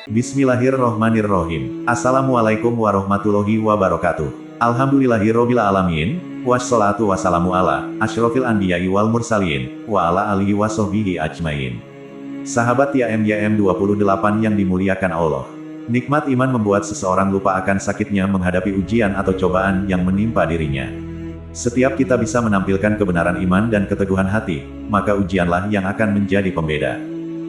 Bismillahirrohmanirrohim. Assalamualaikum warahmatullahi wabarakatuh. Alhamdulillahirobbil alamin. Wassalatu wassalamu ala asyrofil anbiya'i wal mursalin wa ala alihi wassohbihi ajmain. Sahabat YM 28 yang dimuliakan Allah. Nikmat iman membuat seseorang lupa akan sakitnya menghadapi ujian atau cobaan yang menimpa dirinya. Setiap kita bisa menampilkan kebenaran iman dan keteguhan hati, maka ujianlah yang akan menjadi pembeda.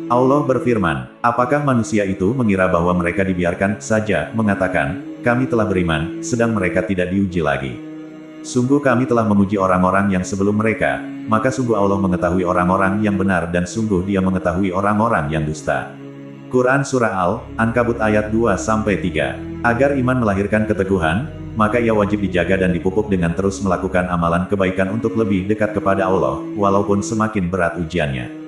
Allah berfirman, apakah manusia itu mengira bahwa mereka dibiarkan saja, mengatakan, kami telah beriman, sedang mereka tidak diuji lagi. Sungguh kami telah memuji orang-orang yang sebelum mereka, maka sungguh Allah mengetahui orang-orang yang benar dan sungguh Dia mengetahui orang-orang yang dusta. Quran Surah Al-Ankabut ayat 2-3. Agar iman melahirkan keteguhan, maka ia wajib dijaga dan dipupuk dengan terus melakukan amalan kebaikan untuk lebih dekat kepada Allah, walaupun semakin berat ujiannya.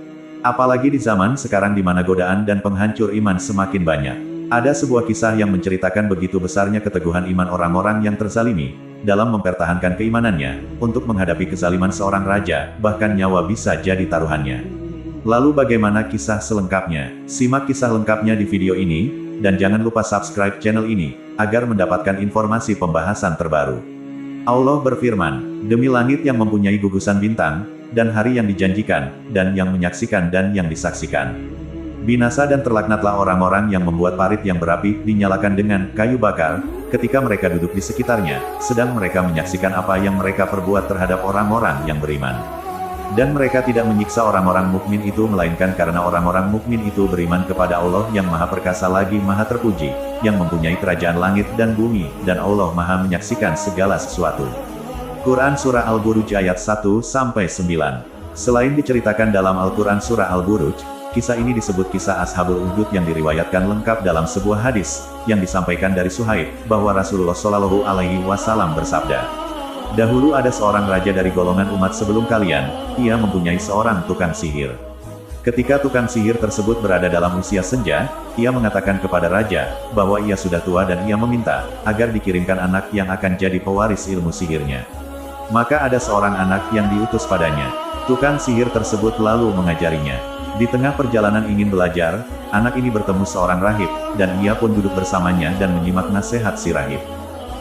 Apalagi di zaman sekarang di mana godaan dan penghancur iman semakin banyak. Ada sebuah kisah yang menceritakan begitu besarnya keteguhan iman orang-orang yang terzalimi, dalam mempertahankan keimanannya, untuk menghadapi kezaliman seorang raja, bahkan nyawa bisa jadi taruhannya. Lalu bagaimana kisah selengkapnya? Simak kisah lengkapnya di video ini, dan jangan lupa subscribe channel ini, agar mendapatkan informasi pembahasan terbaru. Allah berfirman, demi langit yang mempunyai gugusan bintang, dan hari yang dijanjikan, dan yang menyaksikan dan yang disaksikan. Binasa dan terlaknatlah orang-orang yang membuat parit yang berapi, dinyalakan dengan kayu bakar, ketika mereka duduk di sekitarnya, sedang mereka menyaksikan apa yang mereka perbuat terhadap orang-orang yang beriman. Dan mereka tidak menyiksa orang-orang mukmin itu melainkan karena orang-orang mukmin itu beriman kepada Allah yang Maha Perkasa lagi Maha Terpuji, yang mempunyai kerajaan langit dan bumi, dan Allah Maha menyaksikan segala sesuatu. Quran Surah Al-Buruj ayat 1-9. Selain diceritakan dalam Al-Quran Surah Al-Buruj, kisah ini disebut kisah Ashabul Ukhdud yang diriwayatkan lengkap dalam sebuah hadis, yang disampaikan dari Suhaib, bahwa Rasulullah Shallallahu Alaihi Wasallam bersabda, dahulu ada seorang raja dari golongan umat sebelum kalian, ia mempunyai seorang tukang sihir. Ketika tukang sihir tersebut berada dalam usia senja, ia mengatakan kepada raja, bahwa ia sudah tua dan ia meminta, agar dikirimkan anak yang akan jadi pewaris ilmu sihirnya. Maka ada seorang anak yang diutus padanya. Tukang sihir tersebut lalu mengajarinya. Di tengah perjalanan ingin belajar, anak ini bertemu seorang rahib, dan ia pun duduk bersamanya dan menyimak nasihat si rahib.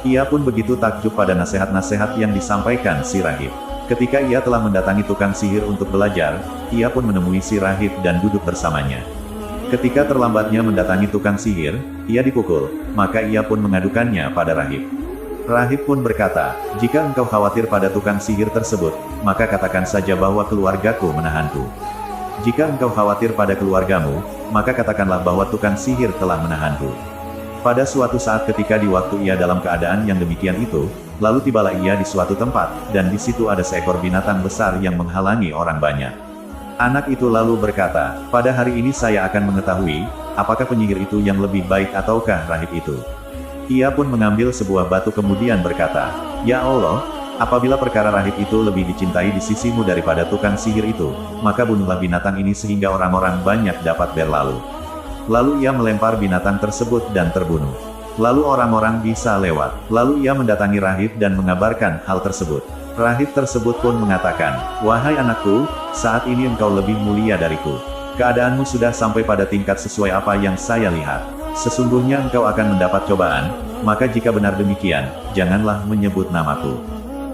Ia pun begitu takjub pada nasihat-nasihat yang disampaikan si rahib. Ketika ia telah mendatangi tukang sihir untuk belajar, ia pun menemui si rahib dan duduk bersamanya. Ketika terlambatnya mendatangi tukang sihir, ia dipukul, maka ia pun mengadukannya pada rahib. Rahib pun berkata, jika engkau khawatir pada tukang sihir tersebut, maka katakan saja bahwa keluargaku menahanku. Jika engkau khawatir pada keluargamu, maka katakanlah bahwa tukang sihir telah menahanku. Pada suatu saat ketika di waktu ia dalam keadaan yang demikian itu, lalu tibalah ia di suatu tempat, dan di situ ada seekor binatang besar yang menghalangi orang banyak. Anak itu lalu berkata, pada hari ini saya akan mengetahui, apakah penyihir itu yang lebih baik ataukah rahib itu. Ia pun mengambil sebuah batu kemudian berkata, ya Allah, apabila perkara rahib itu lebih dicintai di sisimu daripada tukang sihir itu, maka bunuhlah binatang ini sehingga orang-orang banyak dapat berlalu. Lalu ia melempar binatang tersebut dan terbunuh. Lalu orang-orang bisa lewat. Lalu ia mendatangi rahib dan mengabarkan hal tersebut. Rahib tersebut pun mengatakan, wahai anakku, saat ini engkau lebih mulia dariku. Keadaanmu sudah sampai pada tingkat sesuai apa yang saya lihat. Sesungguhnya engkau akan mendapat cobaan, maka jika benar demikian, janganlah menyebut namaku.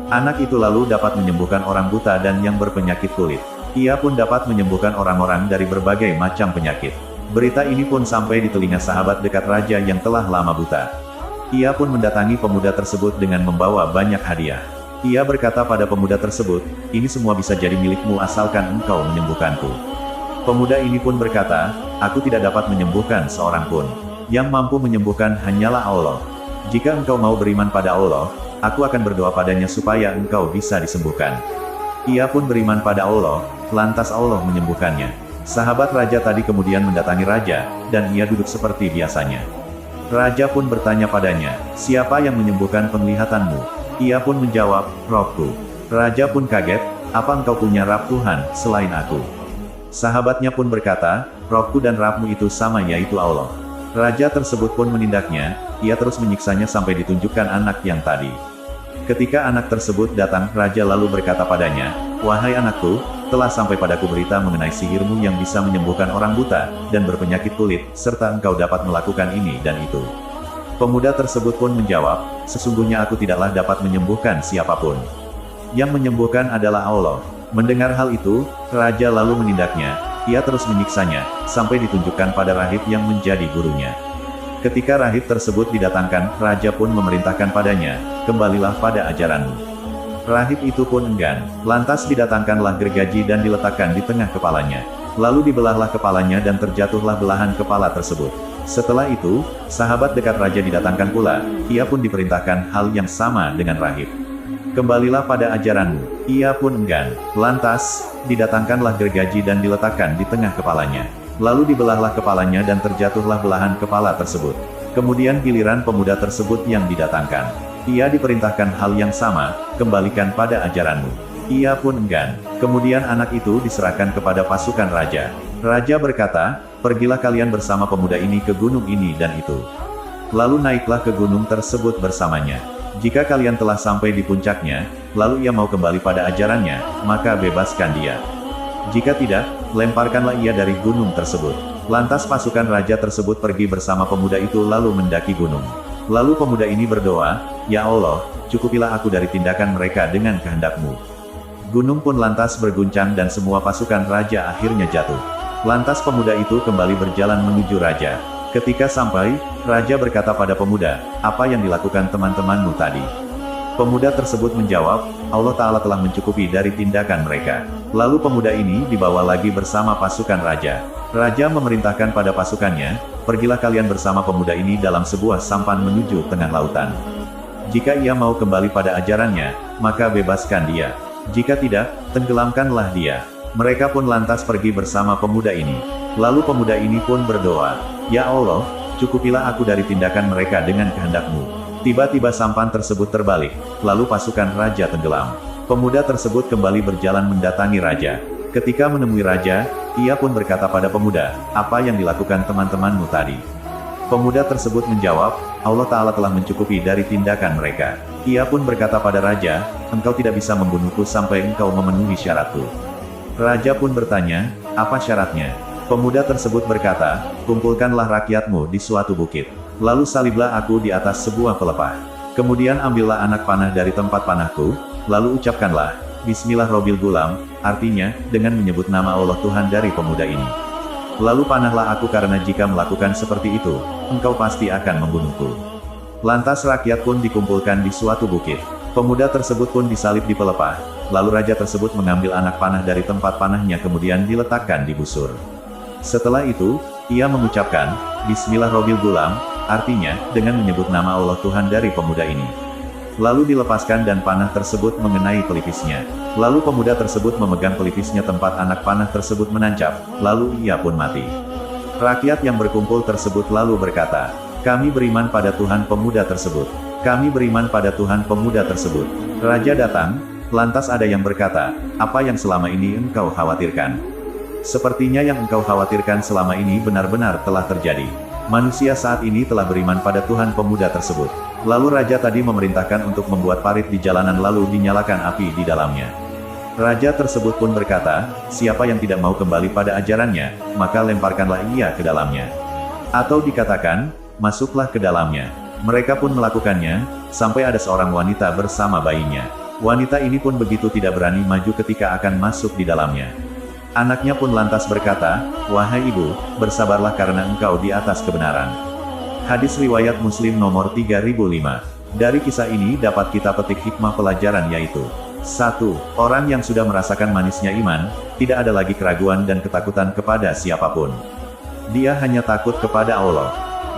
Anak itu lalu dapat menyembuhkan orang buta dan yang berpenyakit kulit. Ia pun dapat menyembuhkan orang-orang dari berbagai macam penyakit. Berita ini pun sampai di telinga sahabat dekat raja yang telah lama buta. Ia pun mendatangi pemuda tersebut dengan membawa banyak hadiah. Ia berkata pada pemuda tersebut, ini semua bisa jadi milikmu asalkan engkau menyembuhkanku. Pemuda ini pun berkata, aku tidak dapat menyembuhkan seorang pun. Yang mampu menyembuhkan hanyalah Allah. Jika engkau mau beriman pada Allah, aku akan berdoa padanya supaya engkau bisa disembuhkan. Ia pun beriman pada Allah, lantas Allah menyembuhkannya. Sahabat raja tadi kemudian mendatangi raja, dan ia duduk seperti biasanya. Raja pun bertanya padanya, siapa yang menyembuhkan penglihatanmu? Ia pun menjawab, Rabbku. Raja pun kaget, apa engkau punya Rabb Tuhan selain aku? Sahabatnya pun berkata, Rabbku dan Rabbmu itu sama yaitu Allah. Raja tersebut pun menindaknya, ia terus menyiksanya sampai ditunjukkan anak yang tadi. Ketika anak tersebut datang, raja lalu berkata padanya, wahai anakku, telah sampai padaku berita mengenai sihirmu yang bisa menyembuhkan orang buta, dan berpenyakit kulit, serta engkau dapat melakukan ini dan itu. Pemuda tersebut pun menjawab, sesungguhnya aku tidaklah dapat menyembuhkan siapapun. Yang menyembuhkan adalah Allah. Mendengar hal itu, raja lalu menindaknya, ia terus menyiksanya, sampai ditunjukkan pada rahib yang menjadi gurunya. Ketika rahib tersebut didatangkan, raja pun memerintahkan padanya, kembalilah pada ajaranmu. Rahib itu pun enggan, lantas didatangkanlah gergaji dan diletakkan di tengah kepalanya. Lalu dibelahlah kepalanya dan terjatuhlah belahan kepala tersebut. Setelah itu, sahabat dekat raja didatangkan pula, ia pun diperintahkan hal yang sama dengan rahib. Kembalilah pada ajaranmu, ia pun enggan. Lantas, didatangkanlah gergaji dan diletakkan di tengah kepalanya. Lalu dibelahlah kepalanya dan terjatuhlah belahan kepala tersebut. Kemudian giliran pemuda tersebut yang didatangkan. Ia diperintahkan hal yang sama, kembalikan pada ajaranmu. Ia pun enggan. Kemudian anak itu diserahkan kepada pasukan raja. Raja berkata, pergilah kalian bersama pemuda ini ke gunung ini dan itu. Lalu naiklah ke gunung tersebut bersamanya. Jika kalian telah sampai di puncaknya, lalu ia mau kembali pada ajarannya, maka bebaskan dia. Jika tidak, lemparkanlah ia dari gunung tersebut. Lantas pasukan raja tersebut pergi bersama pemuda itu lalu mendaki gunung. Lalu pemuda ini berdoa, ya Allah, cukupilah aku dari tindakan mereka dengan kehendak-Mu. Gunung pun lantas berguncang dan semua pasukan raja akhirnya jatuh. Lantas pemuda itu kembali berjalan menuju raja. Ketika sampai, raja berkata pada pemuda, apa yang dilakukan teman-temanmu tadi? Pemuda tersebut menjawab, Allah Ta'ala telah mencukupi dari tindakan mereka. Lalu pemuda ini dibawa lagi bersama pasukan raja. Raja memerintahkan pada pasukannya, pergilah kalian bersama pemuda ini dalam sebuah sampan menuju tengah lautan. Jika ia mau kembali pada ajarannya, maka bebaskan dia. Jika tidak, tenggelamkanlah dia. Mereka pun lantas pergi bersama pemuda ini. Lalu pemuda ini pun berdoa, ya Allah, cukupilah aku dari tindakan mereka dengan kehendak-Mu. Tiba-tiba sampan tersebut terbalik, lalu pasukan raja tenggelam. Pemuda tersebut kembali berjalan mendatangi raja. Ketika menemui raja, ia pun berkata pada pemuda, apa yang dilakukan teman-temanmu tadi? Pemuda tersebut menjawab, Allah Ta'ala telah mencukupi dari tindakan mereka. Ia pun berkata pada raja, engkau tidak bisa membunuhku sampai engkau memenuhi syaratku. Raja pun bertanya, apa syaratnya? Pemuda tersebut berkata, kumpulkanlah rakyatmu di suatu bukit. Lalu saliblah aku di atas sebuah pelepah. Kemudian ambillah anak panah dari tempat panahku, lalu ucapkanlah, Bismillah Robil Gulam, artinya, dengan menyebut nama Allah Tuhan dari pemuda ini. Lalu panahlah aku karena jika melakukan seperti itu, engkau pasti akan membunuhku. Lantas rakyat pun dikumpulkan di suatu bukit. Pemuda tersebut pun disalib di pelepah, lalu raja tersebut mengambil anak panah dari tempat panahnya kemudian diletakkan di busur. Setelah itu, ia mengucapkan, Bismillah Robil Gulam, artinya, dengan menyebut nama Allah Tuhan dari pemuda ini. Lalu dilepaskan dan panah tersebut mengenai pelipisnya. Lalu pemuda tersebut memegang pelipisnya tempat anak panah tersebut menancap, lalu ia pun mati. Rakyat yang berkumpul tersebut lalu berkata, kami beriman pada Tuhan pemuda tersebut. Kami beriman pada Tuhan pemuda tersebut. Raja datang, lantas ada yang berkata, apa yang selama ini engkau khawatirkan? Sepertinya yang engkau khawatirkan selama ini benar-benar telah terjadi. Manusia saat ini telah beriman pada Tuhan pemuda tersebut. Lalu raja tadi memerintahkan untuk membuat parit di jalanan lalu dinyalakan api di dalamnya. Raja tersebut pun berkata, siapa yang tidak mau kembali pada ajarannya, maka lemparkanlah ia ke dalamnya. Atau dikatakan, masuklah ke dalamnya. Mereka pun melakukannya, sampai ada seorang wanita bersama bayinya. Wanita ini pun begitu tidak berani maju ketika akan masuk di dalamnya. Anaknya pun lantas berkata, wahai ibu, bersabarlah karena engkau di atas kebenaran. Hadis riwayat Muslim nomor 3005. Dari kisah ini dapat kita petik hikmah pelajaran yaitu 1. Orang yang sudah merasakan manisnya iman, tidak ada lagi keraguan dan ketakutan kepada siapapun. Dia hanya takut kepada Allah.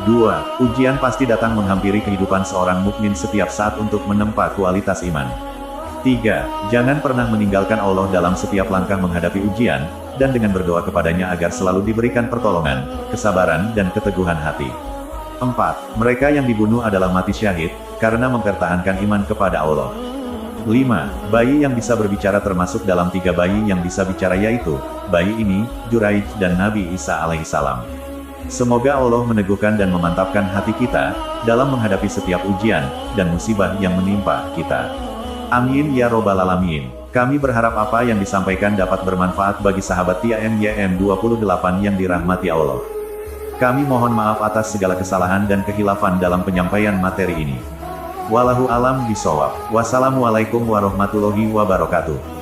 2. Ujian pasti datang menghampiri kehidupan seorang mukmin setiap saat untuk menempa kualitas iman. 3. Jangan pernah meninggalkan Allah dalam setiap langkah menghadapi ujian, dan dengan berdoa kepadanya agar selalu diberikan pertolongan, kesabaran dan keteguhan hati. 4. Mereka yang dibunuh adalah mati syahid, karena mempertahankan iman kepada Allah. 5. Bayi yang bisa berbicara termasuk dalam 3 bayi yang bisa bicara yaitu, bayi ini, Juraij dan Nabi Isa alaihissalam. Semoga Allah meneguhkan dan memantapkan hati kita, dalam menghadapi setiap ujian, dan musibah yang menimpa kita. Amin ya robbal alamin. Kami berharap apa yang disampaikan dapat bermanfaat bagi sahabat Tia MYM28 yang dirahmati Allah. Kami mohon maaf atas segala kesalahan dan kehilafan dalam penyampaian materi ini. Wallahu alam bishawab. Wassalamualaikum warahmatullahi wabarakatuh.